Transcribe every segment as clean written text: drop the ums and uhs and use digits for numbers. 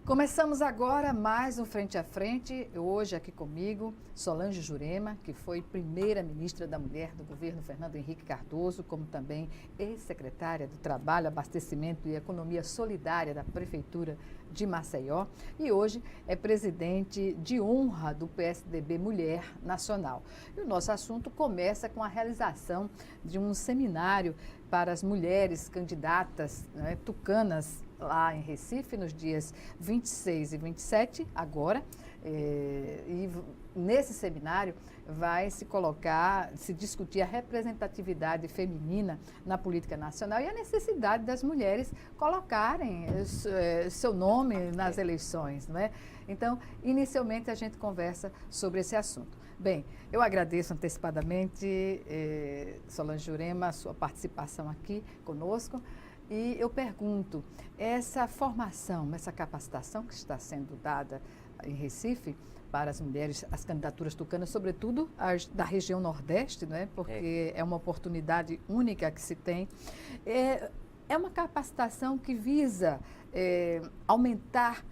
Começamos agora mais um Frente a Frente, hoje aqui comigo, Solange Jurema, que foi primeira-ministra da Mulher do governo Fernando Henrique Cardoso, como também ex-secretária do Trabalho, Abastecimento e Economia Solidária da Prefeitura de Maceió e hoje é presidente de honra do PSDB Mulher Nacional. E o nosso assunto começa com a realização de um seminário para as mulheres candidatas, né, tucanas, lá em Recife, nos dias 26 e 27, agora. E nesse seminário vai se discutir a representatividade feminina na política nacional e a necessidade das mulheres colocarem seu nome nas eleições, não é? Então, inicialmente a gente conversa sobre esse assunto. Bem, eu agradeço antecipadamente, Solange Jurema, a sua participação aqui conosco. E eu pergunto, essa formação, essa capacitação que está sendo dada em Recife para as mulheres, as candidaturas tucanas, sobretudo as da região Nordeste, não é? Porque é uma oportunidade única que se tem, é uma capacitação que visa aumentar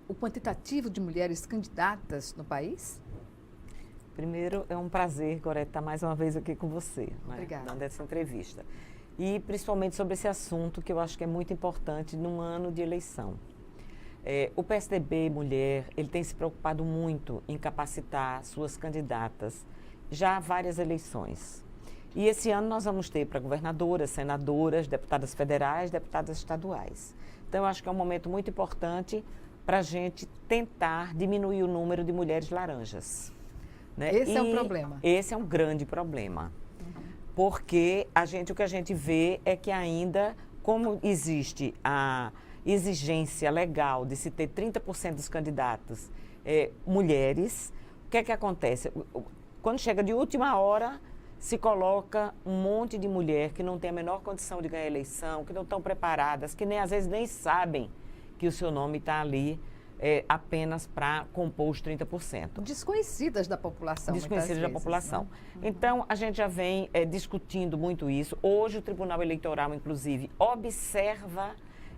o quantitativo de mulheres candidatas no país? Primeiro, é um prazer, Gorete, estar mais uma vez aqui com você, Obrigada. Dando essa entrevista. E principalmente sobre esse assunto que eu acho que é muito importante num ano de eleição. O PSDB Mulher, ele tem se preocupado muito em capacitar suas candidatas já há várias eleições. E esse ano nós vamos ter para governadoras, senadoras, deputadas federais, deputadas estaduais. Então eu acho que é um momento muito importante para a gente tentar diminuir o número de mulheres laranjas. Né? Esse é um problema. Esse é um grande problema. Porque o que a gente vê é que ainda, como existe a exigência legal de se ter 30% dos candidatos mulheres, o que é que acontece? Quando chega de última hora, se coloca um monte de mulher que não tem a menor condição de ganhar eleição, que não estão preparadas, que às vezes nem sabem que o seu nome está ali apenas para compor os 30%. Desconhecidas da população. Desconhecidas da população. Né? Então, a gente já vem discutindo muito isso. Hoje, o Tribunal Eleitoral, inclusive, observa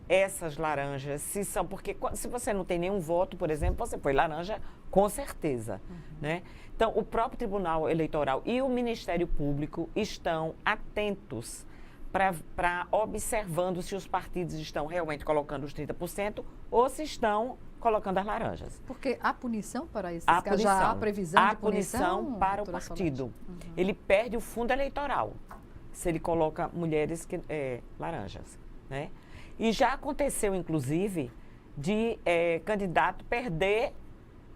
essas laranjas, porque se você não tem nenhum voto, por exemplo, você foi laranja, com certeza. Né? Então, o próprio Tribunal Eleitoral e o Ministério Público estão atentos para observando se os partidos estão realmente colocando os 30% ou se estão colocando as laranjas. Porque há punição para esses casos? Já há previsão de punição? Há punição para o partido. Ele perde o fundo eleitoral se ele coloca mulheres laranjas. Né? E já aconteceu, inclusive, de candidato perder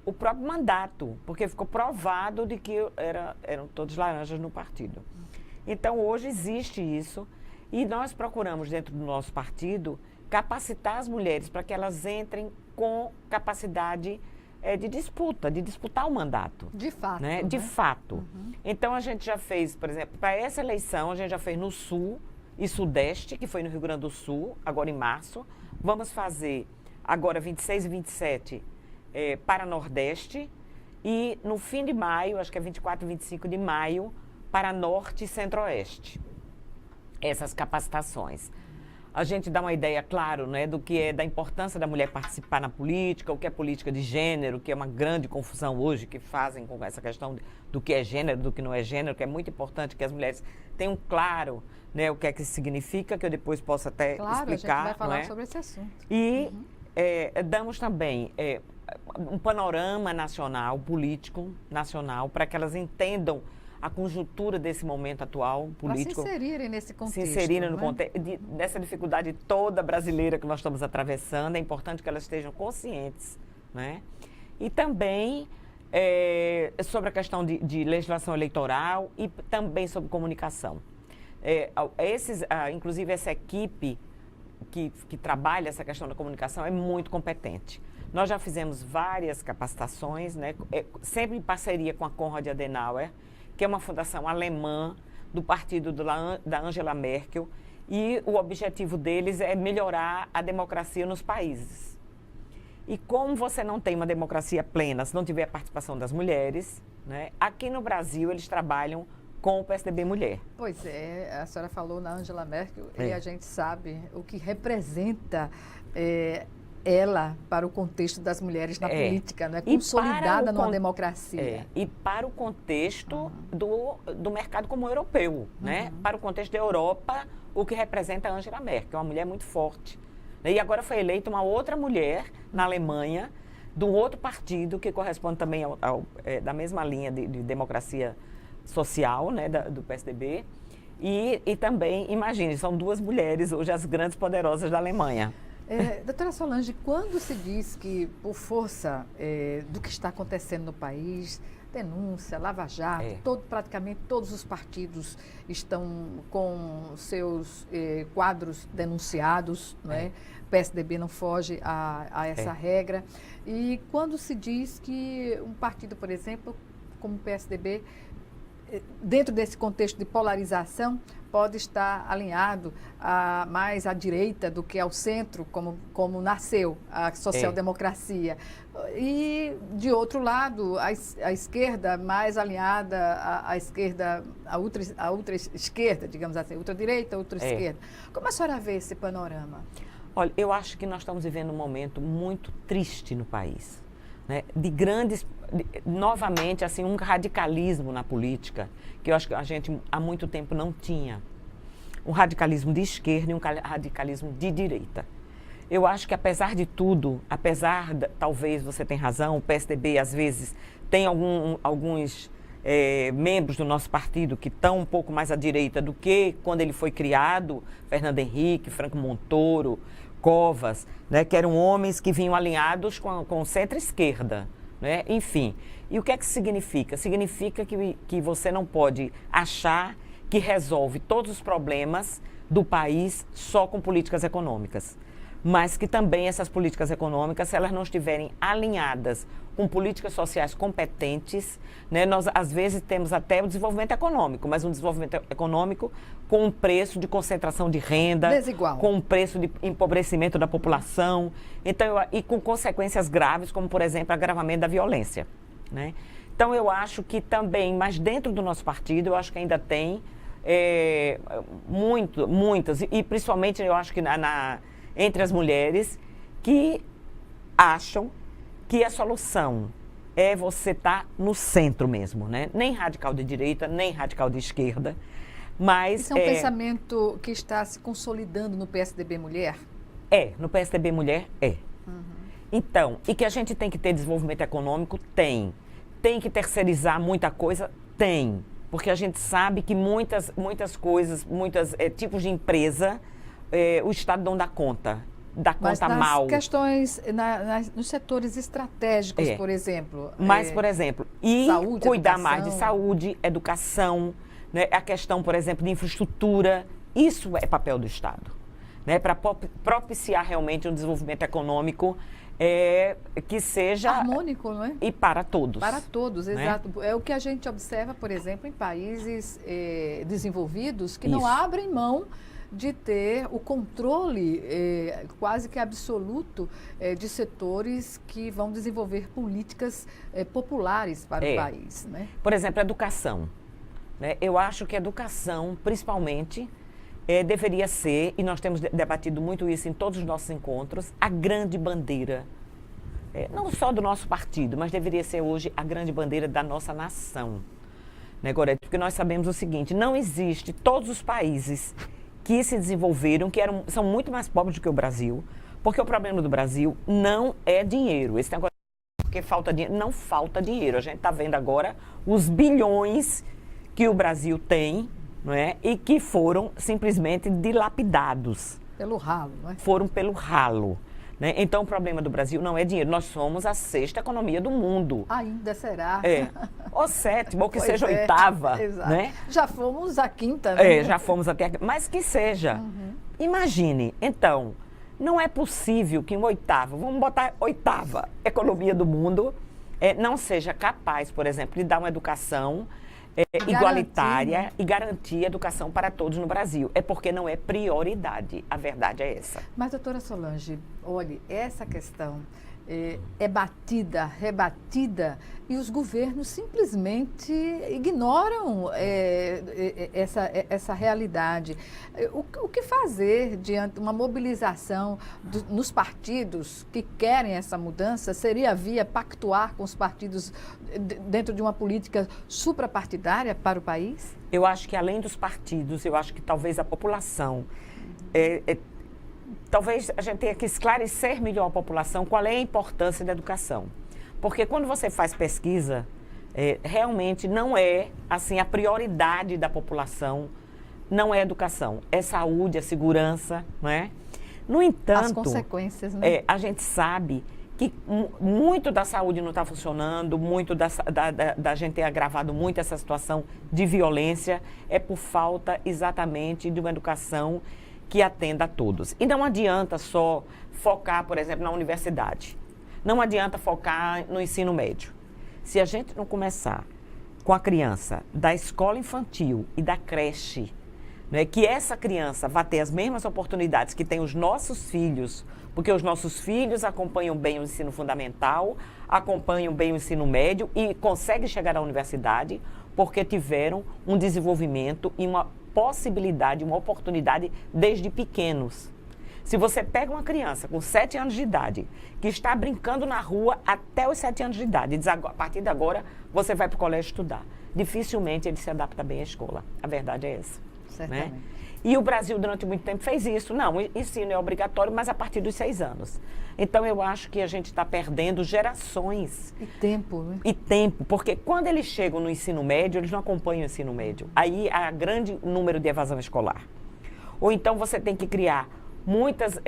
o próprio mandato, porque ficou provado de que eram todos laranjas no partido. Então, hoje existe isso e nós procuramos, dentro do nosso partido, capacitar as mulheres para que elas entrem com capacidade de disputar o mandato. De fato. Né? De fato. Então, a gente já fez, por exemplo, para essa eleição, a gente já fez no Sul e Sudeste, que foi no Rio Grande do Sul, agora em março. Vamos fazer agora 26 e 27 para Nordeste e no fim de maio, acho que é 24 e 25 de maio, para Norte e Centro-Oeste. Essas capacitações. A gente dá uma ideia, claro, né, da importância da mulher participar na política, o que é política de gênero, que é uma grande confusão hoje que fazem com essa questão do que é gênero, do que não é gênero, que é muito importante que as mulheres tenham claro, né, o que é que isso significa, que eu depois posso até explicar. A gente vai falar sobre esse assunto. E damos também um panorama nacional, político nacional, para que elas entendam a conjuntura desse momento atual político. Para se inserirem nesse contexto. Se inserirem no contexto, dessa dificuldade toda brasileira que nós estamos atravessando, é importante que elas estejam conscientes. Né? E também sobre a questão de legislação eleitoral e também sobre comunicação. Inclusive, essa equipe que trabalha essa questão da comunicação é muito competente. Nós já fizemos várias capacitações, né? Sempre em parceria com a Konrad Adenauer, que é uma fundação alemã do partido da Angela Merkel, e o objetivo deles é melhorar a democracia nos países. E como você não tem uma democracia plena se não tiver a participação das mulheres, né, aqui no Brasil eles trabalham com o PSDB Mulher. Pois é, a senhora falou na Angela Merkel e a gente sabe o que representa ela para o contexto das mulheres na política, né? Consolidada numa democracia. E para o contexto do mercado comum europeu, né? Para o contexto da Europa, o que representa a Angela Merkel, que é uma mulher muito forte. E agora foi eleita uma outra mulher na Alemanha, de um outro partido, que corresponde também da mesma linha de democracia social, né? Do PSDB. E também, imagine, são duas mulheres hoje as grandes poderosas da Alemanha. Doutora Solange, quando se diz que, por força do que está acontecendo no país, denúncia, Lava Jato, praticamente todos os partidos estão com seus quadros denunciados, não é? O PSDB não foge a essa regra. E quando se diz que um partido, por exemplo, como o PSDB, dentro desse contexto de polarização, pode estar alinhado mais à direita do que ao centro, como nasceu a social-democracia. E, de outro lado, a esquerda mais alinhada à esquerda, à outra esquerda, digamos assim, ultradireita, ultra-esquerda. Como a senhora vê esse panorama? Olha, eu acho que nós estamos vivendo um momento muito triste no país, né? Novamente, assim, um radicalismo na política, que eu acho que a gente há muito tempo não tinha. Um radicalismo de esquerda e um radicalismo de direita. Eu acho que, apesar de tudo, talvez você tenha razão, o PSDB, às vezes, tem alguns membros do nosso partido que estão um pouco mais à direita do que quando ele foi criado, Fernando Henrique, Franco Montoro, Covas, né, que eram homens que vinham alinhados com centro-esquerda, né? Enfim, e o que é que significa? Significa que você não pode achar que resolve todos os problemas do país só com políticas econômicas, mas que também essas políticas econômicas, se elas não estiverem alinhadas com políticas sociais competentes, né, nós às vezes temos até o desenvolvimento econômico, mas um desenvolvimento econômico com um preço de concentração de renda, desigual, com um preço de empobrecimento da população, então, e com consequências graves, como, por exemplo, agravamento da violência, né? Então, eu acho que também, mas dentro do nosso partido, eu acho que ainda tem muitas, e principalmente eu acho que entre as mulheres, que acham que a solução é você estar no centro mesmo, né? Nem radical de direita, nem radical de esquerda, mas... Isso é um pensamento que está se consolidando no PSDB Mulher? No PSDB Mulher Então, e que a gente tem que ter desenvolvimento econômico? Tem que terceirizar muita coisa? Tem, porque a gente sabe que muitas coisas, tipos de empresa, o Estado não dá conta. Mas nas mal. Questões, nos setores estratégicos, por exemplo. Mas, por exemplo, saúde, cuidar educação. mais de saúde, educação, né? A questão, por exemplo, de infraestrutura, isso é papel do Estado, né? Para propiciar realmente um desenvolvimento econômico que seja... harmônico, não é? E para todos. Para todos, né? exato. É o que a gente observa, por exemplo, em países desenvolvidos que não Isso. abrem mão de ter o controle quase que absoluto de setores que vão desenvolver políticas populares para o país, né? Por exemplo, educação, né? Eu acho que a educação, principalmente, deveria ser, e nós temos debatido muito isso em todos os nossos encontros, a grande bandeira, não só do nosso partido, mas deveria ser hoje a grande bandeira da nossa nação, né, Gorete? Porque nós sabemos o seguinte, não existe todos os países que se desenvolveram, são muito mais pobres do que o Brasil, porque o problema do Brasil não é dinheiro. Esse negócio porque falta dinheiro, não falta dinheiro. A gente está vendo agora os bilhões que o Brasil tem, não é? E que foram simplesmente dilapidados. Pelo ralo, não é? Foram pelo ralo. Né? Então, o problema do Brasil não é dinheiro. Nós somos a 6ª economia do mundo. Ainda será. Ou 7ª, ou que Pois seja 8ª. Exato. Né? Já fomos a 5ª. Né? Já fomos até aqui. Mas que seja. Imagine, então, não é possível que uma 8ª, vamos botar 8ª economia do mundo, não seja capaz, por exemplo, de dar uma educação igualitária e garantir educação para todos no Brasil. É porque não é prioridade. A verdade é essa. Mas, doutora Solange, olhe, essa questão é batida, rebatida, e os governos simplesmente ignoram essa realidade. O que fazer diante de uma mobilização nos partidos que querem essa mudança? Seria a via pactuar com os partidos dentro de uma política suprapartidária para o país? Eu acho que além dos partidos, eu acho que talvez a população... Talvez a gente tenha que esclarecer melhor a população qual é a importância da educação. Porque quando você faz pesquisa, realmente não é assim, a prioridade da população, não é a educação, é saúde, é segurança, não é? No entanto, as consequências, né? A gente sabe que muito da saúde não está funcionando, muito da gente ter agravado muito essa situação de violência, é por falta exatamente de uma educação que atenda a todos. E não adianta só focar, por exemplo, na universidade. Não adianta focar no ensino médio. Se a gente não começar com a criança da escola infantil e da creche, né, que essa criança vai ter as mesmas oportunidades que tem os nossos filhos, porque os nossos filhos acompanham bem o ensino fundamental, acompanham bem o ensino médio e conseguem chegar à universidade porque tiveram um desenvolvimento e uma possibilidade, uma oportunidade desde pequenos. Se você pega uma criança com 7 anos de idade, que está brincando na rua até os 7 anos de idade, e diz, a partir de agora você vai para o colégio estudar, dificilmente ele se adapta bem à escola. A verdade é essa. Certamente. Né? E o Brasil, durante muito tempo, fez isso. Não, o ensino é obrigatório, mas a partir dos 6 anos. Então, eu acho que a gente está perdendo gerações. E tempo, né? E tempo, porque quando eles chegam no ensino médio, eles não acompanham o ensino médio. Aí há grande número de evasão escolar. Ou então você tem que criar muitas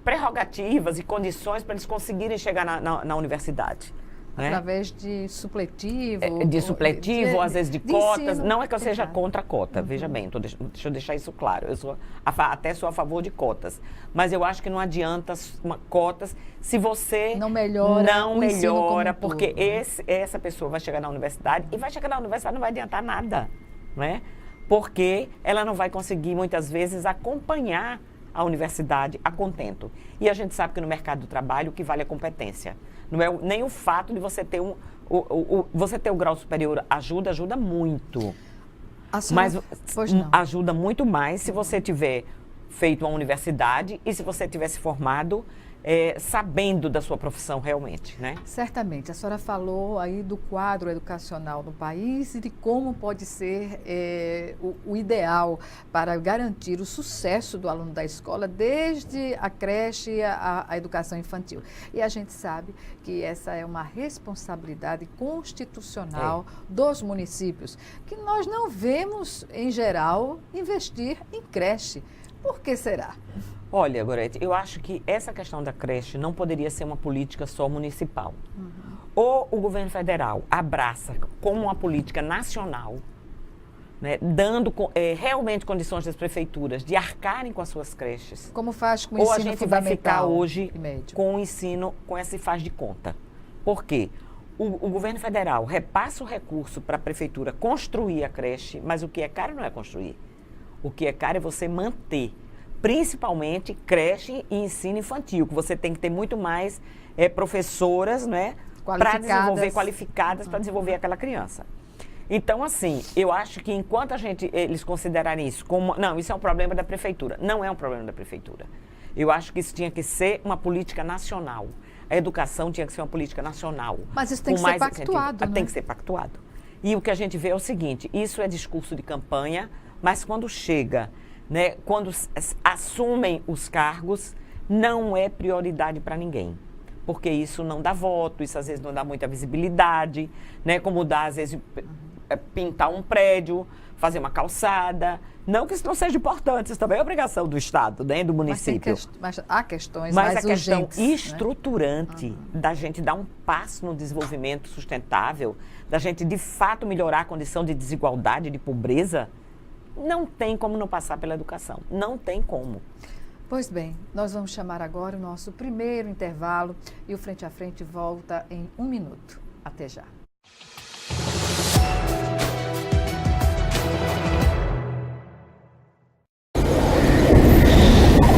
prerrogativas e condições para eles conseguirem chegar na universidade. Né? Através de supletivo. Ou às vezes de cotas. Ensino. Não é que eu seja contra a cota, veja bem, deixa eu deixar isso claro. Eu até sou a favor de cotas. Mas eu acho que não adianta cotas se você não melhora, porque essa pessoa vai chegar na universidade e vai chegar na universidade não vai adiantar nada, né? Porque ela não vai conseguir, muitas vezes, acompanhar a universidade a contento. E a gente sabe que no mercado do trabalho o que vale é a competência. Não é nem o fato de você ter você ter o grau superior ajuda muito. Mas ajuda muito mais se você tiver feito uma universidade e se você tiver se formado sabendo da sua profissão realmente, né? Certamente. A senhora falou aí do quadro educacional no país e de como pode ser o ideal para garantir o sucesso do aluno da escola, desde a creche à educação infantil. E a gente sabe que essa é uma responsabilidade constitucional dos municípios, que nós não vemos, em geral, investir em creche. Por que será? Olha, Gorete, eu acho que essa questão da creche não poderia ser uma política só municipal. Ou o governo federal abraça como uma política nacional, né, dando realmente condições das prefeituras de arcarem com as suas creches. Como faz com o ensino fundamental? Ou a gente vai ficar hoje médio, com o ensino, com esse faz de conta. Por quê? O governo federal repassa o recurso para a prefeitura construir a creche, mas o que é caro não é construir. O que é caro é você manter. Principalmente creche e ensino infantil, que você tem que ter muito mais professoras, né, para desenvolver, qualificadas para desenvolver aquela criança. Então, assim, eu acho que enquanto eles considerarem isso como... Não, isso é um problema da prefeitura. Não é um problema da prefeitura. Eu acho que isso tinha que ser uma política nacional. A educação tinha que ser uma política nacional. Mas isso tem que ser pactuado, né? Tem que ser pactuado. E o que a gente vê é o seguinte, isso é discurso de campanha, mas quando chega... Né, quando assumem os cargos, não é prioridade para ninguém. Porque isso não dá voto, isso às vezes não dá muita visibilidade, né, como dá, às vezes, pintar um prédio, fazer uma calçada. Não que isso não seja importante, isso também é obrigação do Estado, né, do município. Mas há questões mais urgentes. Mas a questão estruturante da gente dar um passo no desenvolvimento sustentável, da gente, de fato, melhorar a condição de desigualdade, de pobreza, não tem como não passar pela educação. Não tem como. Pois bem, nós vamos chamar agora o nosso primeiro intervalo e o Frente a Frente volta em 1 minuto. Até já.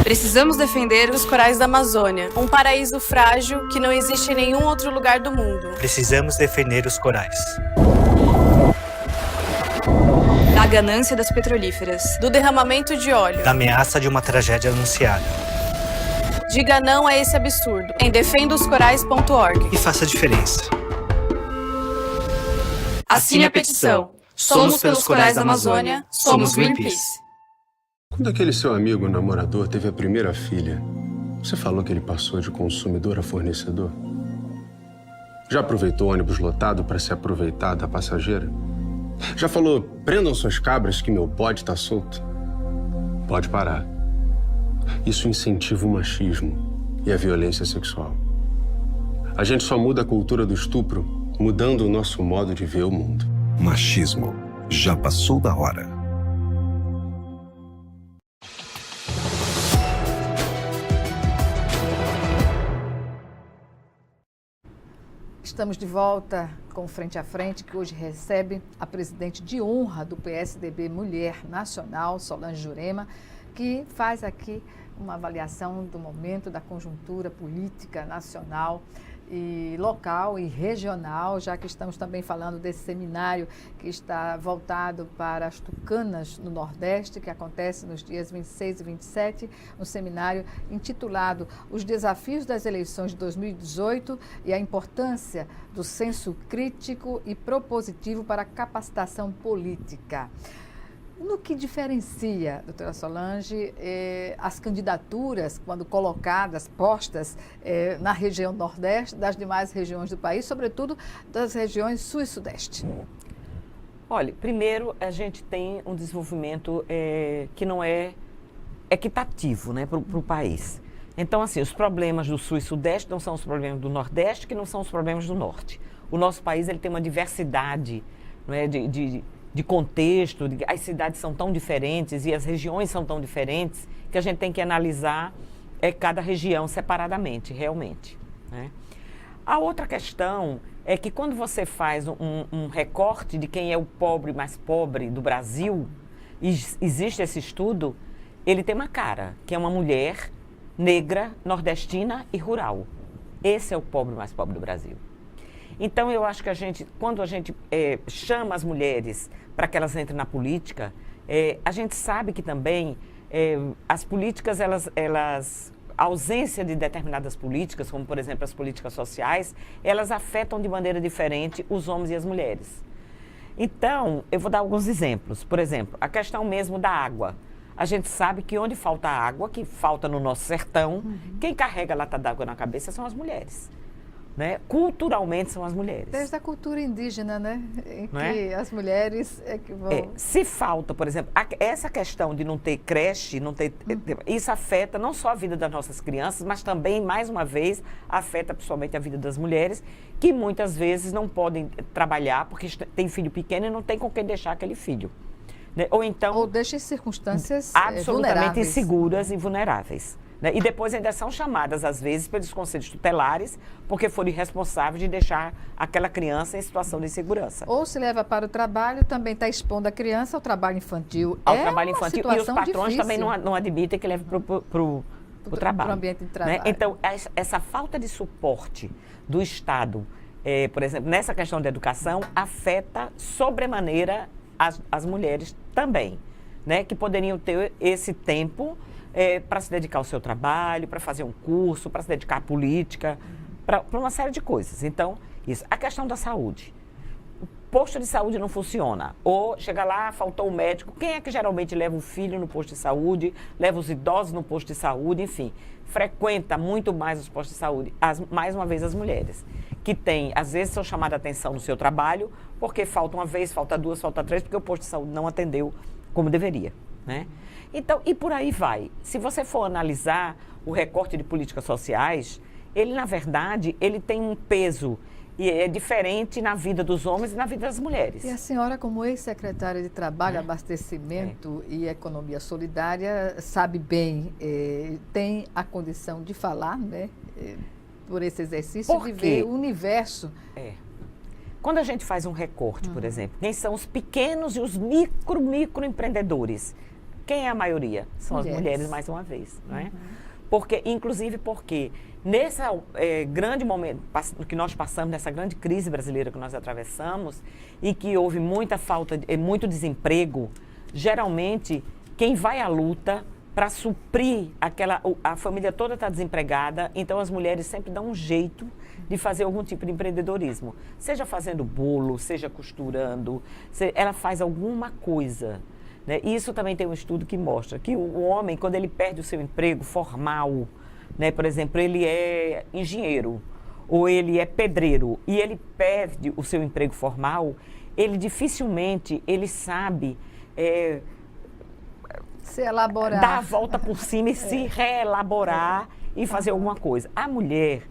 Precisamos defender os corais da Amazônia, um paraíso frágil que não existe em nenhum outro lugar do mundo. Precisamos defender os corais. Da ganância das petrolíferas, do derramamento de óleo, Da ameaça de uma tragédia anunciada. Diga não a esse absurdo em defendaoscorais.org. E faça a diferença. Assine a petição. Somos pelos corais da Amazônia, somos Greenpeace. Quando aquele seu amigo namorador teve a primeira filha, você falou que ele passou de consumidor a fornecedor? Já aproveitou ônibus lotado para se aproveitar da passageira? Já falou, prendam suas cabras que meu bode tá solto? Pode parar. Isso incentiva o machismo e a violência sexual. A gente só muda a cultura do estupro mudando o nosso modo de ver o mundo. Machismo. Já passou da hora. Estamos de volta com Frente a Frente, que hoje recebe a presidente de honra do PSDB Mulher Nacional, Solange Jurema, que faz aqui uma avaliação do momento, da conjuntura política nacional e local e regional, já que estamos também falando desse seminário que está voltado para as tucanas no Nordeste, que acontece nos dias 26 e 27, um seminário intitulado Os Desafios das Eleições de 2018 e a Importância do Senso Crítico e Propositivo para a Capacitação Política. No que diferencia, doutora Solange, as candidaturas, quando colocadas, postas na região Nordeste, das demais regiões do país, sobretudo das regiões Sul e Sudeste? Olha, primeiro a gente tem um desenvolvimento que não é equitativo, né, para o país. Então, assim, os problemas do Sul e Sudeste não são os problemas do Nordeste, que não são os problemas do Norte. O nosso país ele tem uma diversidade, não é, de contexto, as cidades são tão diferentes e as regiões são tão diferentes que a gente tem que analisar cada região separadamente, realmente, né? A outra questão é que quando você faz um recorte de quem é o pobre mais pobre do Brasil, existe esse estudo, ele tem uma cara, que é uma mulher negra, nordestina e rural. Esse é o pobre mais pobre do Brasil. Então, eu acho que quando a gente chama as mulheres para que elas entrem na política, a gente sabe que também as políticas, a ausência de determinadas políticas, como, por exemplo, as políticas sociais, elas afetam de maneira diferente os homens e as mulheres. Então, eu vou dar alguns exemplos. Por exemplo, a questão mesmo da água. A gente sabe que onde falta água, que falta no nosso sertão, quem carrega a lata d'água na cabeça são as mulheres. Né? Culturalmente são as mulheres. Desde a cultura indígena, né? Em que as mulheres é que vão... Se falta, por exemplo, essa questão de não ter creche, isso afeta não só a vida das nossas crianças, mas também, mais uma vez, afeta principalmente a vida das mulheres, que muitas vezes não podem trabalhar porque tem filho pequeno e não tem com quem deixar aquele filho. Né? Ou deixa em circunstâncias absolutamente inseguras e vulneráveis. Né? E depois ainda são chamadas, às vezes, pelos conselhos tutelares, porque foram irresponsáveis de deixar aquela criança em situação de insegurança. Ou se leva para o trabalho, também está expondo a criança ao trabalho infantil. Ao trabalho infantil. E os patrões difícil. Também não admitem que leve para o trabalho. Para o ambiente de trabalho. Né? Então, essa falta de suporte do Estado, por exemplo, nessa questão da educação, afeta sobremaneira as mulheres também, né? Que poderiam ter esse tempo para se dedicar ao seu trabalho, para fazer um curso, para se dedicar à política, para uma série de coisas. Então, isso. A questão da saúde. O posto de saúde não funciona. Ou chega lá, faltou o médico. Quem é que geralmente leva o filho no posto de saúde, leva os idosos no posto de saúde, enfim, frequenta muito mais os postos de saúde. Mais uma vez, as mulheres, que têm, às vezes, são chamadas a atenção no seu trabalho, porque falta uma vez, falta duas, falta três, porque o posto de saúde não atendeu como deveria, né? Então, e por aí vai. Se você for analisar o recorte de políticas sociais, ele, na verdade, ele tem um peso e é diferente na vida dos homens e na vida das mulheres. E a senhora, como ex-secretária de Trabalho, Abastecimento e Economia Solidária, sabe bem, tem a condição de falar, né, por esse exercício, de ver o universo. Quando a gente faz um recorte, por exemplo, quem são os pequenos e os microempreendedores? Quem é a maioria? São as mulheres, mais uma vez, não é? Porque, inclusive porque nesse grande momento que nós passamos, nessa grande crise brasileira que nós atravessamos, e que houve muita falta, muito desemprego, geralmente quem vai à luta para suprir a família toda está desempregada, então as mulheres sempre dão um jeito de fazer algum tipo de empreendedorismo. Seja fazendo bolo, seja costurando, ela faz alguma coisa. Né? Isso também tem um estudo que mostra que o homem, quando ele perde o seu emprego formal, né? Por exemplo, ele é engenheiro ou ele é pedreiro e ele perde o seu emprego formal, ele dificilmente ele sabe se elaborar, dar a volta por cima e se reelaborar e fazer alguma coisa. A mulher,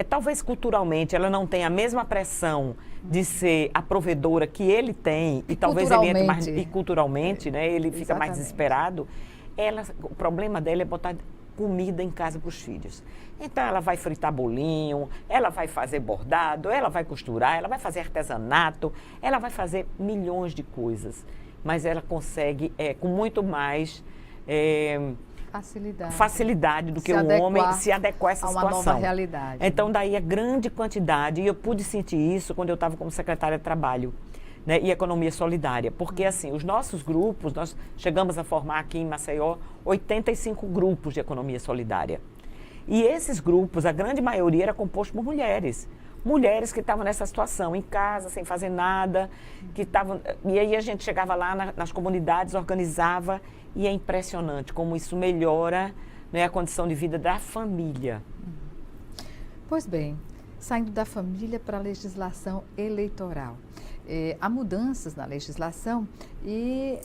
talvez culturalmente, ela não tenha a mesma pressão de ser a provedora que ele tem, e talvez ele entre mais, e culturalmente, né, ele fica mais desesperado. O problema dela é botar comida em casa para os filhos. Então ela vai fritar bolinho, ela vai fazer bordado, ela vai costurar, ela vai fazer artesanato, ela vai fazer milhões de coisas. Mas ela consegue com muito mais facilidade do que o homem se adequar a essa situação. Uma nova realidade. Então, daí a grande quantidade, e eu pude sentir isso quando eu estava como secretária de Trabalho, né, e Economia Solidária, porque assim, os nossos grupos, nós chegamos a formar aqui em Maceió 85 grupos de Economia Solidária. E esses grupos, a grande maioria era composto por mulheres. Mulheres que estavam nessa situação, em casa, sem fazer nada, que estavam... E aí a gente chegava lá nas comunidades, organizava, e é impressionante como isso melhora, né, a condição de vida da família. Pois bem, saindo da família para a legislação eleitoral. Há mudanças na legislação e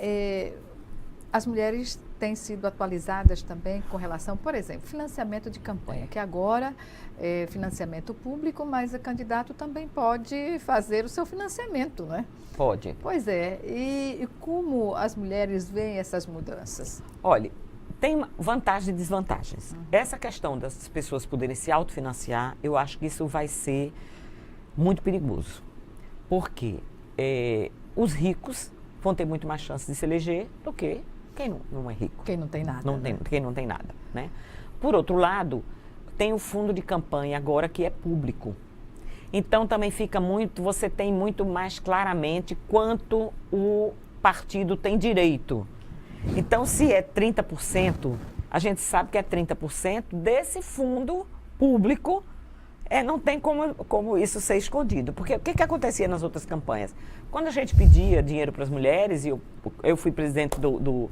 as mulheres têm sido atualizadas também com relação, por exemplo, financiamento de campanha, que agora é financiamento público, mas o candidato também pode fazer o seu financiamento, não é? Pode. Pois é. E como as mulheres veem essas mudanças? Olha, tem vantagens e desvantagens. Essa questão das pessoas poderem se autofinanciar, eu acho que isso vai ser muito perigoso. Porque os ricos vão ter muito mais chance de se eleger do que quem não é rico. Quem não tem nada. Quem não tem nada, né? Por outro lado, tem o fundo de campanha agora que é público. Então também você tem muito mais claramente quanto o partido tem direito. Então se é 30%, a gente sabe que é 30% desse fundo público, não tem como isso ser escondido. Porque o que acontecia nas outras campanhas? Quando a gente pedia dinheiro para as mulheres, e eu fui presidente do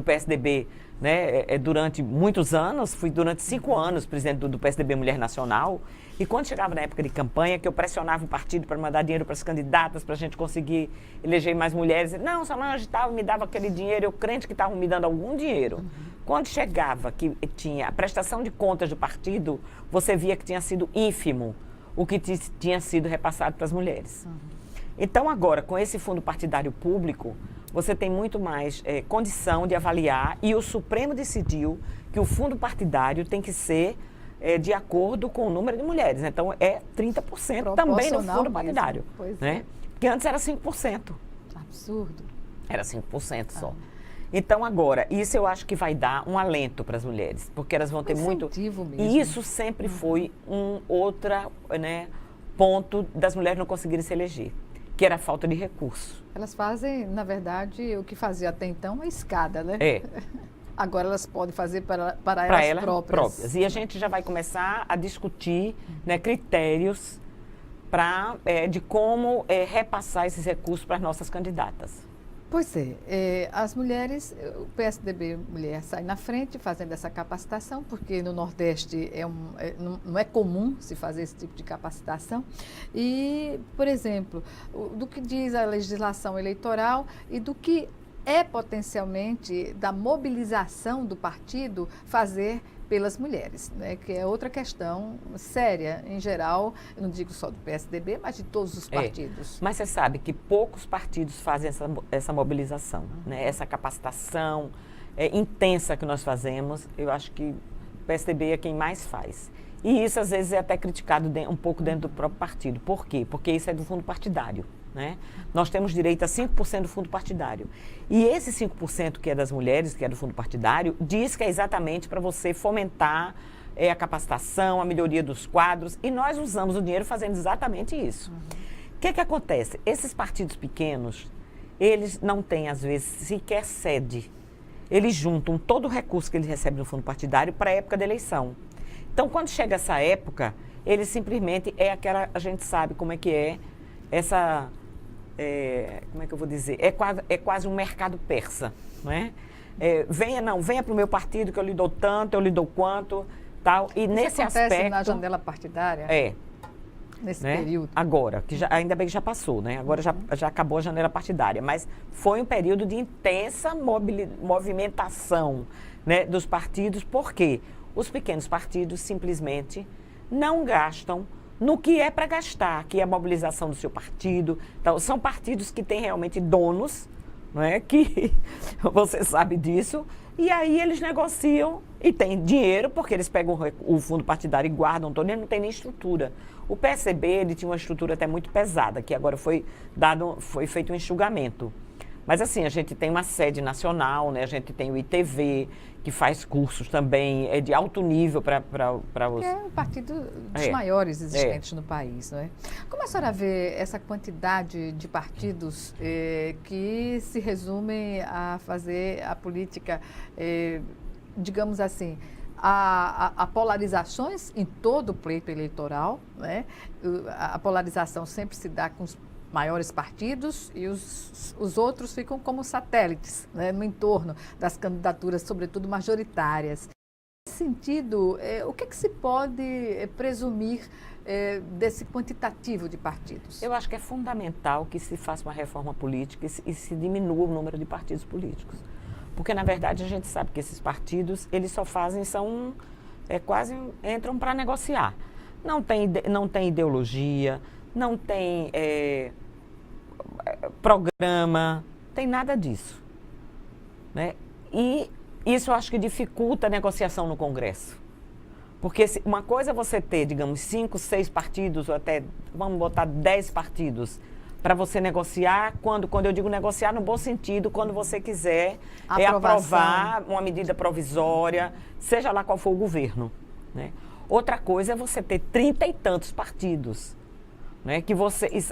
PSDB, né, durante muitos anos, fui durante 5 anos presidente do PSDB Mulher Nacional, e quando chegava na época de campanha, que eu pressionava o partido para mandar dinheiro para as candidatas, para a gente conseguir eleger mais mulheres, não, Solange me dava aquele dinheiro, eu crente que estavam me dando algum dinheiro. Quando chegava que tinha a prestação de contas do partido, você via que tinha sido ínfimo o que tinha sido repassado para as mulheres. Então agora, com esse fundo partidário público, você tem muito mais condição de avaliar, e o Supremo decidiu que o fundo partidário tem que ser de acordo com o número de mulheres. Então é 30% também no fundo partidário. Pois né? Porque antes era 5%. Absurdo. Era 5% só. Então agora, isso eu acho que vai dar um alento para as mulheres, porque elas vão ter muito... Mesmo. E isso sempre foi outro ponto das mulheres não conseguirem se eleger, que era a falta de recurso. Elas fazem, na verdade, o que fazia até então, a escada, né? Agora elas podem fazer para elas próprias. E a gente já vai começar a discutir, né, critérios de como repassar esses recursos para as nossas candidatas. Pois as mulheres, o PSDB Mulher sai na frente fazendo essa capacitação, porque no Nordeste não é comum se fazer esse tipo de capacitação. E, por exemplo, do que diz a legislação eleitoral e do que é potencialmente da mobilização do partido fazer pelas mulheres, né? Que é outra questão séria, em geral, eu não digo só do PSDB, mas de todos os partidos. Mas você sabe que poucos partidos fazem essa mobilização, né? Essa capacitação intensa que nós fazemos, eu acho que o PSDB é quem mais faz. E isso, às vezes, é até criticado um pouco dentro do próprio partido. Por quê? Porque isso é do fundo partidário. né? Nós temos direito a 5% do fundo partidário. E esse 5% que é das mulheres, que é do fundo partidário, diz que é exatamente para você fomentar a capacitação, a melhoria dos quadros, e nós usamos o dinheiro fazendo exatamente isso. O que acontece? Esses partidos pequenos, eles não têm, às vezes, sequer sede. Eles juntam todo o recurso que eles recebem do fundo partidário para a época da eleição. Então, quando chega essa época, eles simplesmente a gente sabe como é que é essa, como é que eu vou dizer? É quase um mercado persa, não é? Venha para o meu partido que eu lhe dou tanto, eu lhe dou quanto, tal. E isso nesse acontece aspecto na janela partidária? Nesse período? Agora, que ainda bem que já passou, né? Agora já acabou a janela partidária, mas foi um período de intensa movimentação, né, dos partidos, porque os pequenos partidos simplesmente não gastam no que é para gastar, que é a mobilização do seu partido. Então, são partidos que têm realmente donos, não é? Que você sabe disso, e aí eles negociam e têm dinheiro, porque eles pegam o fundo partidário e guardam todo, ele não tem nem estrutura. O PSB, ele tinha uma estrutura até muito pesada, que agora foi feito um enxugamento. Mas assim, a gente tem uma sede nacional, né? A gente tem o ITV, que faz cursos também de alto nível para os... É um partido dos maiores existentes no país, não é? Como a senhora vê essa quantidade de partidos que se resumem a fazer a política, digamos assim, a polarizações em todo o pleito eleitoral, né? A polarização sempre se dá com os maiores partidos e os outros ficam como satélites, né, no entorno das candidaturas, sobretudo majoritárias. Nesse sentido, o que se pode presumir desse quantitativo de partidos? Eu acho que é fundamental que se faça uma reforma política e se diminua o número de partidos políticos. Porque, na verdade, a gente sabe que esses partidos, eles só fazem, quase entram para negociar. Não tem ideologia, não tem programa, tem nada disso, né? E isso eu acho que dificulta a negociação no Congresso. Porque uma coisa é você ter, digamos, 5, 6 partidos, ou até, vamos botar 10 partidos, para você negociar, quando eu digo negociar no bom sentido, quando você quiser aprovar uma medida provisória, seja lá qual for o governo, né? Outra coisa é você ter 30 e tantos partidos, né? Que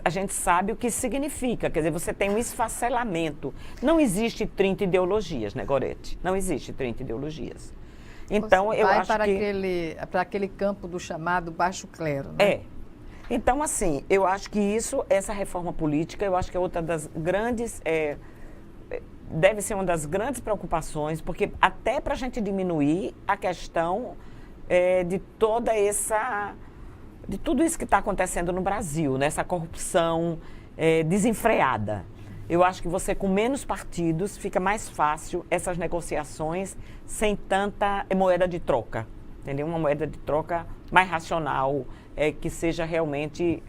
a gente sabe o que significa, quer dizer, você tem um esfacelamento. Não existe 30 ideologias, né, Gorete? Não existe 30 ideologias. Então, você eu vai acho para aquele campo do chamado baixo clero, né? Então, assim, eu acho que essa reforma política, eu acho que é outra das grandes, deve ser uma das grandes preocupações, porque até para a gente diminuir a questão de tudo isso que está acontecendo no Brasil, né? Essa corrupção desenfreada. Eu acho que você, com menos partidos, fica mais fácil essas negociações sem tanta moeda de troca, entendeu? Uma moeda de troca mais racional, que seja realmente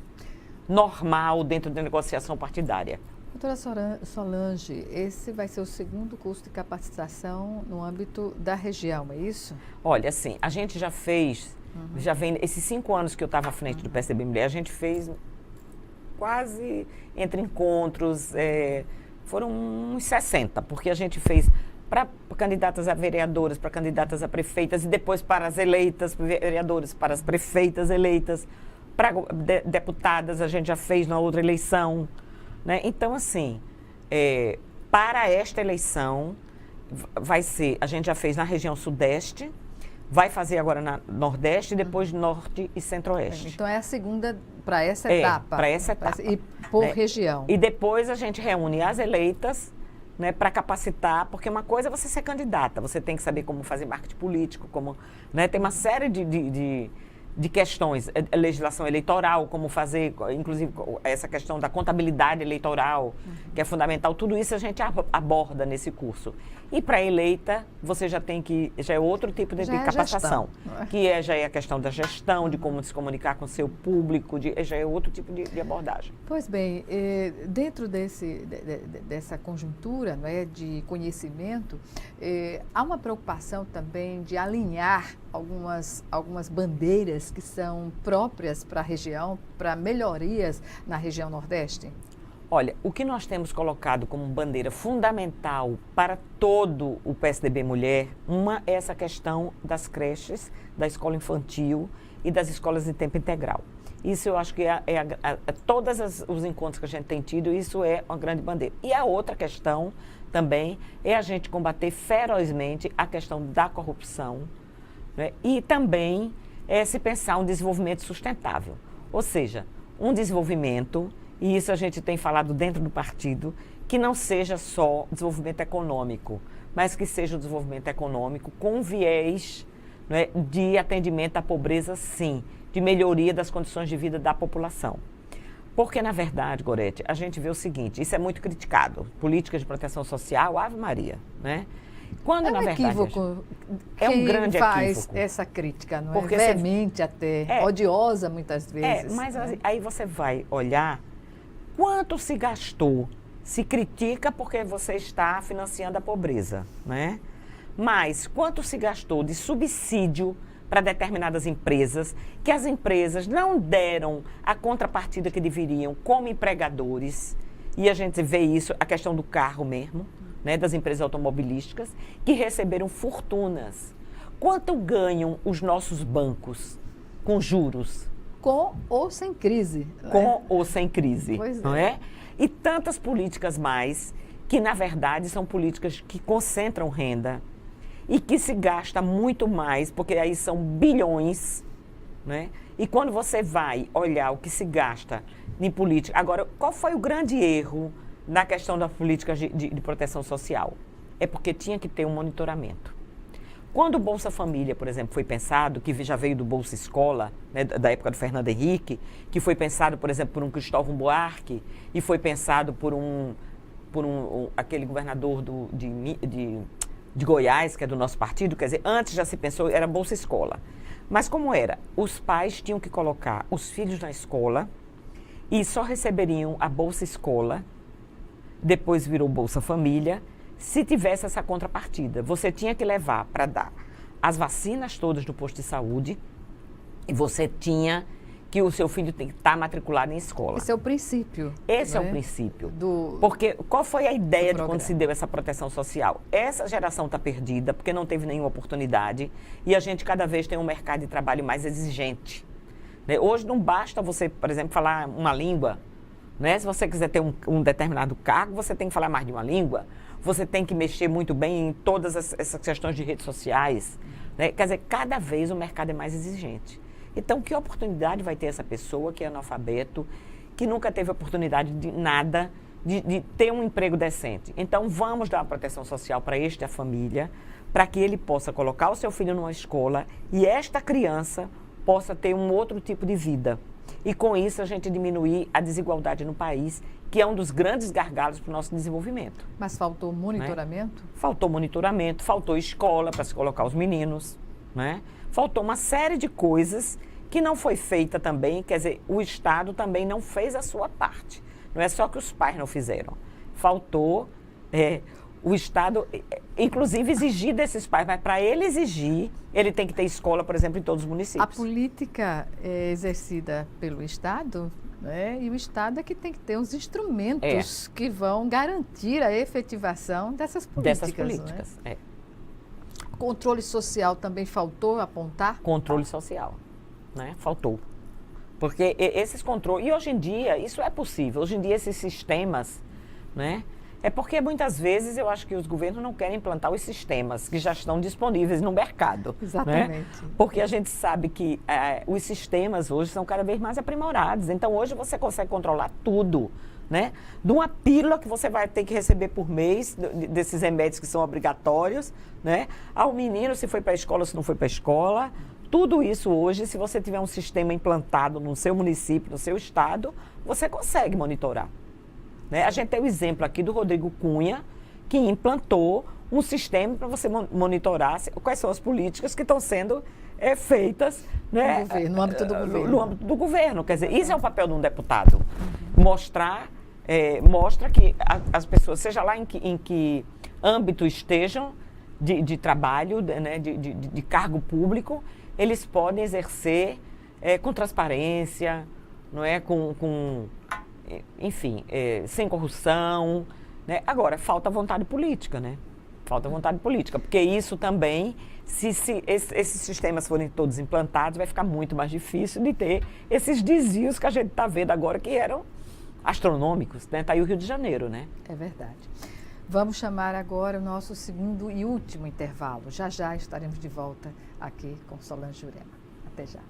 normal dentro da negociação partidária. Doutora Solange, esse vai ser o segundo curso de capacitação no âmbito da região, é isso? Olha, assim, a gente já fez, já vem, esses 5 anos que eu estava à frente do PSDB Mulher, a gente fez quase entre encontros, foram uns 60, porque a gente fez para candidatas a vereadoras, para candidatas a prefeitas e depois para as eleitas, vereadoras, para as prefeitas eleitas, para deputadas a gente já fez na outra eleição, né? Então, assim, para esta eleição vai ser, a gente já fez na região Sudeste, vai fazer agora na Nordeste e depois Norte e Centro-Oeste. Então é a segunda para essa etapa. Para essa etapa. E por região. E depois a gente reúne as eleitas, né, para capacitar, porque uma coisa é você ser candidata, você tem que saber como fazer marketing político, né, tem uma série de questões, legislação eleitoral, como fazer, inclusive essa questão da contabilidade eleitoral, que é fundamental, tudo isso a gente aborda nesse curso. E para eleita, você já é outro tipo de capacitação, já é a questão da gestão, de como se comunicar com o seu público, já é outro tipo de abordagem. Pois bem, dentro dessa conjuntura, não é, de conhecimento, há uma preocupação também de alinhar algumas bandeiras que são próprias para a região, para melhorias na região Nordeste? Olha, o que nós temos colocado como bandeira fundamental para todo o PSDB Mulher, uma é essa questão das creches, da escola infantil e das escolas de tempo integral. Isso eu acho que todos os encontros que a gente tem tido, isso é uma grande bandeira. E a outra questão também é a gente combater ferozmente a questão da corrupção, né? E também se pensar um desenvolvimento sustentável. Ou seja, um desenvolvimento, e isso a gente tem falado dentro do partido, que não seja só desenvolvimento econômico, mas que seja um desenvolvimento econômico com viés, né, de atendimento à pobreza, sim, de melhoria das condições de vida da população. Porque, na verdade, Gorete, a gente vê o seguinte, isso é muito criticado, políticas de proteção social, Ave Maria, né? Quando, na verdade, equívoco. é um grande faz equívoco. essa crítica, não Porque é? Veemente até, odiosa muitas vezes. Mas né? aí você vai olhar quanto se gastou, se critica porque você está financiando a pobreza, né? Mas quanto se gastou de subsídio para determinadas empresas, que as empresas não deram a contrapartida que deveriam como empregadores, e a gente vê isso, a questão do carro mesmo, né, das empresas automobilísticas, que receberam fortunas. Quanto ganham os nossos bancos com juros? Com ou sem crise. Com ou sem crise, Pois não é? E tantas políticas mais, que na verdade são políticas que concentram renda e que se gasta muito mais, porque aí são bilhões, né? E quando você vai olhar o que se gasta em política... Agora, qual foi o grande erro na questão da política de proteção social? É porque tinha que ter um monitoramento. Quando o Bolsa Família, por exemplo, foi pensado, que já veio do Bolsa Escola, né, da época do Fernando Henrique, que foi pensado, por exemplo, por um Cristóvão Buarque, e foi pensado por aquele governador de Goiás, que é do nosso partido, quer dizer, antes já se pensou, era Bolsa Escola. Mas como era? Os pais tinham que colocar os filhos na escola e só receberiam a Bolsa Escola, depois virou Bolsa Família, se tivesse essa contrapartida. Você tinha que levar para dar as vacinas todas do posto de saúde e você tinha que o seu filho tem que estar matriculado em escola. Esse é o princípio. Esse é o princípio. Porque qual foi a ideia de quando se deu essa proteção social? Essa geração está perdida porque não teve nenhuma oportunidade e a gente cada vez tem um mercado de trabalho mais exigente. Né? Hoje não basta você, por exemplo, falar uma língua. Né? Se você quiser ter um determinado cargo, você tem que falar mais de uma língua. Você tem que mexer muito bem em todas essas questões de redes sociais. Né? Quer dizer, cada vez o mercado é mais exigente. Então, que oportunidade vai ter essa pessoa que é analfabeto, que nunca teve oportunidade de nada, de ter um emprego decente? Então, vamos dar uma proteção social para esta família, para que ele possa colocar o seu filho numa escola e esta criança possa ter um outro tipo de vida. E com isso a gente diminuir a desigualdade no país, que é um dos grandes gargalos para o nosso desenvolvimento. Mas faltou monitoramento? Né? Faltou monitoramento, faltou escola para se colocar os meninos, né? Faltou uma série de coisas que não foi feita também, quer dizer, o Estado também não fez a sua parte. Não é só que os pais não fizeram. Faltou o Estado, inclusive, exigir desses pais, mas para ele exigir, ele tem que ter escola, por exemplo, em todos os municípios. A política é exercida pelo Estado, né? E o Estado é que tem que ter os instrumentos que vão garantir a efetivação dessas políticas. Né? Controle social também faltou apontar? Controle social, né? Faltou. Porque esses controles... E hoje em dia, isso é possível. Hoje em dia, esses sistemas, né? É porque muitas vezes eu acho que os governos não querem implantar os sistemas que já estão disponíveis no mercado. Exatamente. Né? Porque a gente sabe que os sistemas hoje são cada vez mais aprimorados. Então, hoje você consegue controlar tudo. Né? De uma pílula que você vai ter que receber por mês, desses remédios que são obrigatórios, né? Ao menino, se foi para a escola, se não foi para a escola. Tudo isso hoje, se você tiver um sistema implantado no seu município, no seu estado, você consegue monitorar. Né? A gente tem o exemplo aqui do Rodrigo Cunha, que implantou um sistema para você monitorar quais são as políticas que estão sendo feitas, né? No âmbito do governo. No âmbito do governo. Quer dizer, isso é o papel de um deputado. Mostra que as pessoas, seja lá em que âmbito estejam de trabalho, né, de cargo público, eles podem exercer com transparência, não é? enfim, sem corrupção, né? Agora, falta vontade política, né? Falta vontade política, porque isso também, se esses sistemas forem todos implantados, vai ficar muito mais difícil de ter esses desvios que a gente está vendo agora, que eram astronômicos, né? Está aí o Rio de Janeiro, né? É verdade. Vamos chamar agora o nosso segundo e último intervalo. Já já estaremos de volta aqui com Solange Jurema. Até já.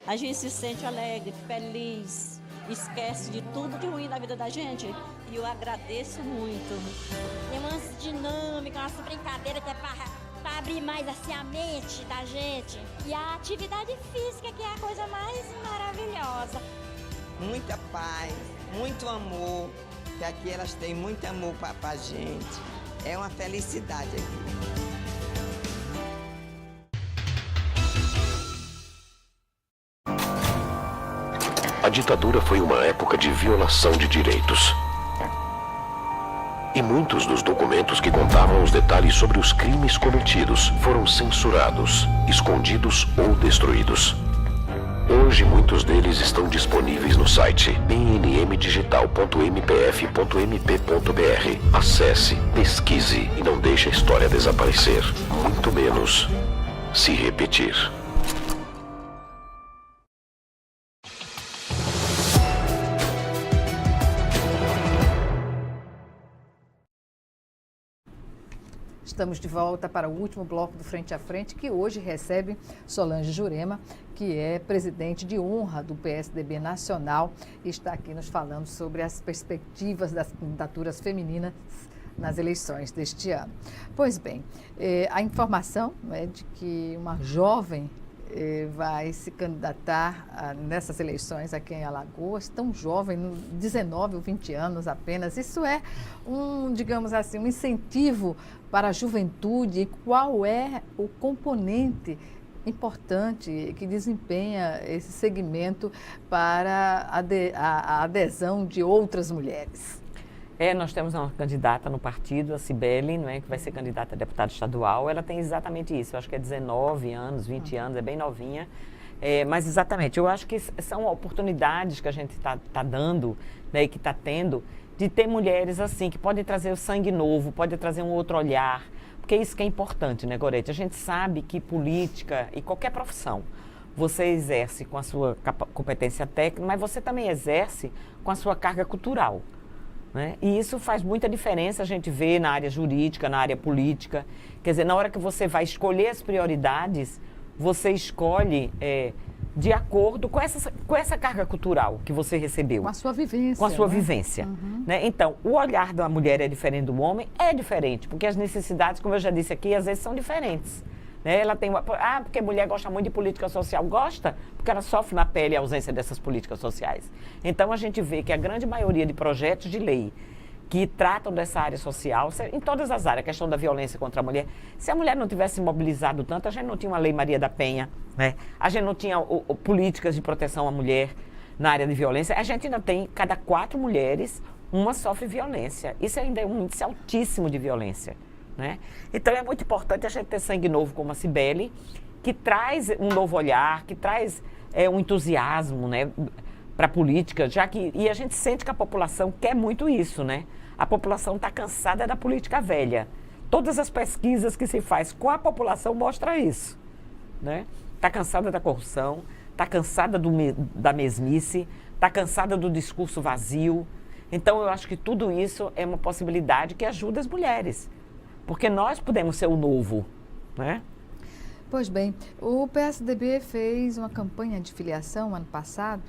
A gente se sente alegre, feliz, esquece de tudo de ruim na vida da gente. E eu agradeço muito. Tem umas dinâmicas, umas brincadeiras que é para abrir mais assim a mente da gente. E a atividade física, que é a coisa mais maravilhosa. Muita paz, muito amor, que aqui elas têm muito amor pra gente. É uma felicidade aqui. A ditadura foi uma época de violação de direitos. E muitos dos documentos que contavam os detalhes sobre os crimes cometidos foram censurados, escondidos ou destruídos. Hoje, muitos deles estão disponíveis no site bnmdigital.mpf.mp.br. Acesse, pesquise e não deixe a história desaparecer, muito menos se repetir. Estamos de volta para o último bloco do Frente a Frente, que hoje recebe Solange Jurema, que é presidente de honra do PSDB Nacional e está aqui nos falando sobre as perspectivas das candidaturas femininas nas eleições deste ano. Pois bem, a informação é de que uma jovem vai se candidatar nessas eleições aqui em Alagoas, tão jovem, 19 ou 20 anos apenas. Isso é digamos assim, um incentivo para a juventude. E qual é o componente importante que desempenha esse segmento para a adesão de outras mulheres? Nós temos uma candidata no partido, a Cibele, não é, que vai ser candidata a deputada estadual. Ela tem exatamente isso, eu acho que é 19 anos, 20 anos, é bem novinha. Mas exatamente, eu acho que são oportunidades que a gente está dando, né, e que está tendo, de ter mulheres assim, que podem trazer o sangue novo, podem trazer um outro olhar, porque é isso que é importante, né, Gorete? A gente sabe que política e qualquer profissão, você exerce com a sua competência técnica, mas você também exerce com a sua carga cultural. Né? E isso faz muita diferença, a gente vê na área jurídica, na área política. Quer dizer, na hora que você vai escolher as prioridades, você escolhe de acordo com essa carga cultural que você recebeu. Com a sua vivência. Com a sua né? vivência. Uhum. Né? Então, o olhar da mulher é diferente do homem? É diferente, porque as necessidades, como eu já disse aqui, às vezes são diferentes. Né? Ela tem porque a mulher gosta muito de política social. Gosta, porque ela sofre na pele a ausência dessas políticas sociais. Então, a gente vê que a grande maioria de projetos de lei que tratam dessa área social, em todas as áreas, a questão da violência contra a mulher, se a mulher não tivesse mobilizado tanto, a gente não tinha uma lei Maria da Penha, né? A gente não tinha políticas de proteção à mulher na área de violência. A gente ainda tem, cada 4 mulheres, uma sofre violência. Isso ainda é um índice altíssimo de violência. Né? Então é muito importante a gente ter sangue novo como a Cibele, que traz um novo olhar, que traz um entusiasmo, né, para a política, e a gente sente que a população quer muito isso, né? A população está cansada da política velha. Todas as pesquisas que se faz com a população mostram isso. Né? Está cansada da corrupção, está cansada da mesmice, está cansada do discurso vazio. Então eu acho que tudo isso é uma possibilidade que ajuda as mulheres. Porque nós podemos ser o novo, né? Pois bem, o PSDB fez uma campanha de filiação ano passado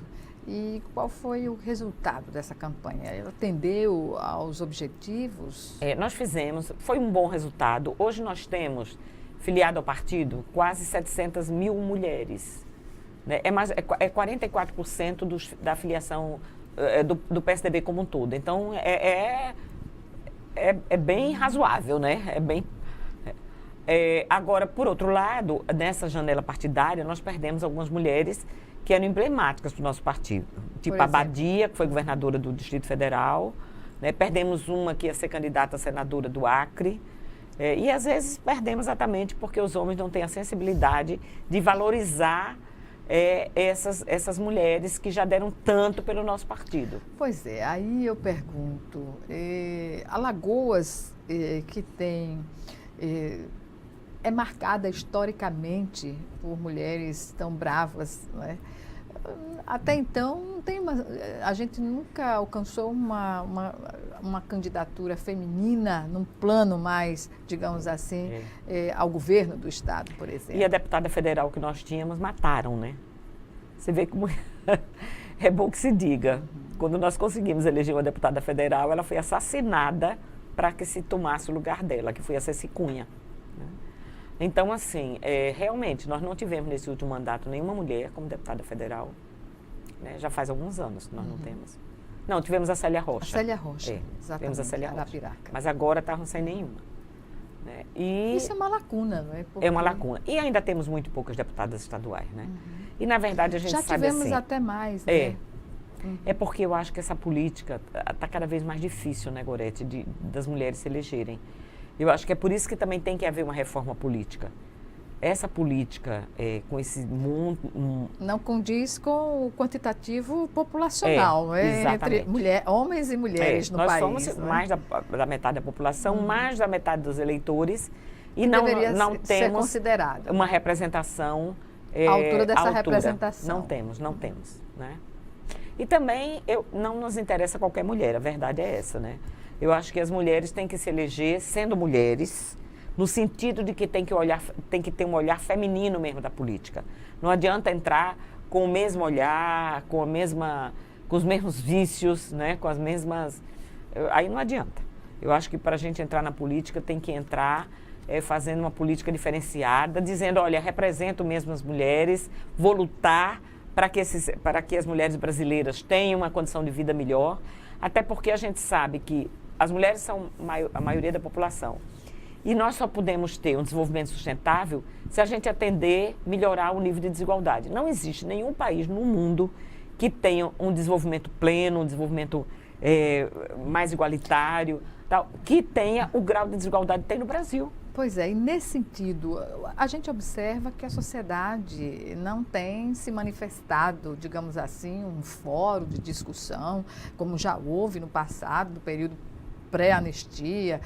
e qual foi o resultado dessa campanha? Ela atendeu aos objetivos? Nós fizemos, foi um bom resultado. Hoje nós temos, filiado ao partido, quase 700 mil mulheres. Né? É 44% da filiação do PSDB como um todo. Então, é bem razoável, né? Agora, por outro lado, nessa janela partidária, nós perdemos algumas mulheres que eram emblemáticas do nosso partido. Tipo a Badia, que foi governadora do Distrito Federal. Né? Perdemos uma que ia ser candidata a senadora do Acre. E às vezes perdemos exatamente porque os homens não têm a sensibilidade de valorizar essas mulheres que já deram tanto pelo nosso partido. Pois é, aí eu pergunto, Alagoas, que tem... é marcada historicamente por mulheres tão bravas, não é? Até então, a gente nunca alcançou uma candidatura feminina num plano mais, digamos assim, ao governo do Estado, por exemplo. E a deputada federal que nós tínhamos mataram, né? Você vê como é bom que se diga. Quando nós conseguimos eleger uma deputada federal, ela foi assassinada para que se tomasse o lugar dela, que foi a Ceci Cunha. Então, assim, realmente, nós não tivemos nesse último mandato nenhuma mulher como deputada federal. Né? Já faz alguns anos que nós não temos. Não, tivemos a Célia Rocha. A Célia Rocha, exatamente. Tivemos a Célia Rocha. Arapiraca. Mas agora estavam sem nenhuma. Né? Isso é uma lacuna, não é? É uma lacuna. E ainda temos muito poucas deputadas estaduais, né? E, na verdade, a gente sabe assim... Já tivemos até mais, né? É porque eu acho que essa política está cada vez mais difícil, né, Gorete, das mulheres se elegerem. Eu acho que é por isso que também tem que haver uma reforma política. Essa política, com esse mundo... Não condiz com o quantitativo populacional, entre homens e mulheres no país. Nós somos mais da metade da população, mais da metade dos eleitores, e não temos uma representação... à altura dessa representação. Não temos. Né? E também não nos interessa qualquer mulher, a verdade é essa, né? Eu acho que as mulheres têm que se eleger sendo mulheres, no sentido de que tem que ter um olhar feminino mesmo da política. Não adianta entrar com o mesmo olhar, com os mesmos vícios, né? Com as mesmas... Aí não adianta. Eu acho que para a gente entrar na política tem que entrar fazendo uma política diferenciada, dizendo, olha, represento mesmo as mulheres, vou lutar para que as mulheres brasileiras tenham uma condição de vida melhor, até porque a gente sabe que as mulheres são a maioria da população. E nós só podemos ter um desenvolvimento sustentável se a gente melhorar o nível de desigualdade. Não existe nenhum país no mundo que tenha um desenvolvimento pleno, um desenvolvimento mais igualitário, tal, que tenha o grau de desigualdade que tem no Brasil. Pois é, e nesse sentido, a gente observa que a sociedade não tem se manifestado, digamos assim, um fórum de discussão, como já houve no passado, no período pré-anistia,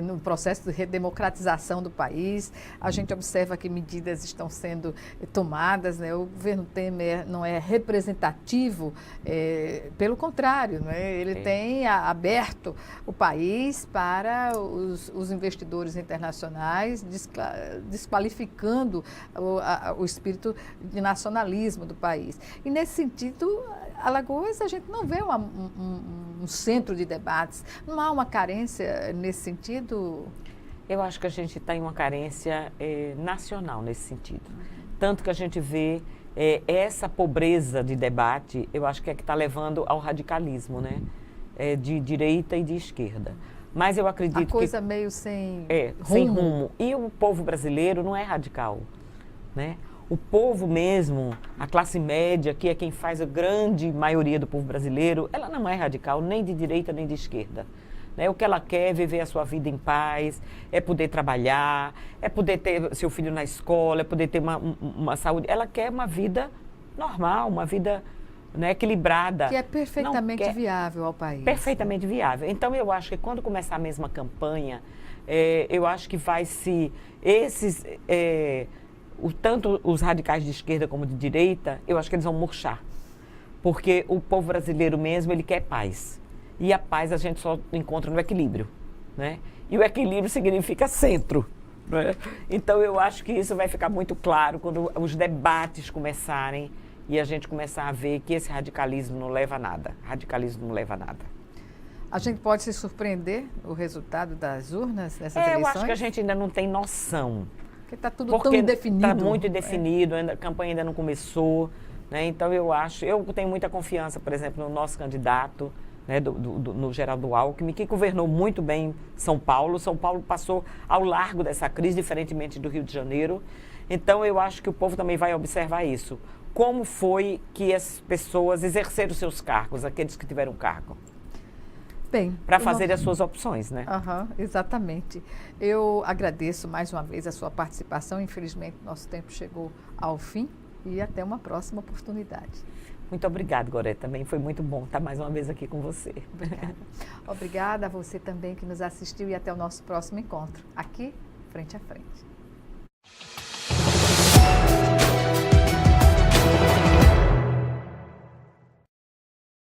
no processo de redemocratização do país. A gente observa que medidas estão sendo tomadas, né? O governo Temer não é representativo, pelo contrário, né? Ele tem aberto o país para os investidores internacionais, desqualificando o espírito de nacionalismo do país. E nesse sentido, Alagoas, a gente não vê um centro de debates, não há uma carência nesse sentido? Eu acho que a gente está em uma carência nacional nesse sentido. Tanto que a gente vê essa pobreza de debate, eu acho que é que está levando ao radicalismo, né? De direita e de esquerda. Mas eu acredito que... A coisa meio sem rumo. Sem rumo. E o povo brasileiro não é radical, né? O povo mesmo, a classe média, que é quem faz a grande maioria do povo brasileiro, ela não é radical, nem de direita nem de esquerda. Né? O que ela quer é viver a sua vida em paz, é poder trabalhar, é poder ter seu filho na escola, é poder ter uma saúde. Ela quer uma vida normal, uma vida, né, equilibrada. Que é perfeitamente viável ao país. Perfeitamente viável. Então, eu acho que quando começar a mesma campanha, eu acho que vai se... tanto os radicais de esquerda como de direita, eu acho que eles vão murchar. Porque o povo brasileiro mesmo, ele quer paz. E a paz a gente só encontra no equilíbrio, né? E o equilíbrio significa centro, né? Então, eu acho que isso vai ficar muito claro quando os debates começarem e a gente começar a ver que esse radicalismo não leva a nada. Radicalismo não leva a nada. A gente pode se surpreender o resultado das urnas nessas eleições? Eu acho que a gente ainda não tem noção. Porque está tudo tão indefinido. Está muito indefinido, a campanha ainda não começou, né? Então eu tenho muita confiança, por exemplo, no nosso candidato, né, no Geraldo Alckmin, que governou muito bem São Paulo. São Paulo passou ao largo dessa crise, diferentemente do Rio de Janeiro. Então eu acho que o povo também vai observar isso. Como foi que as pessoas exerceram seus cargos, aqueles que tiveram cargo? Bem, para fazer as suas opções, né? Exatamente. Eu agradeço mais uma vez a sua participação. Infelizmente, nosso tempo chegou ao fim e até uma próxima oportunidade. Muito obrigada, Gorete. Também foi muito bom estar mais uma vez aqui com você. Obrigada. Obrigada a você também que nos assistiu e até o nosso próximo encontro, aqui, Frente a Frente.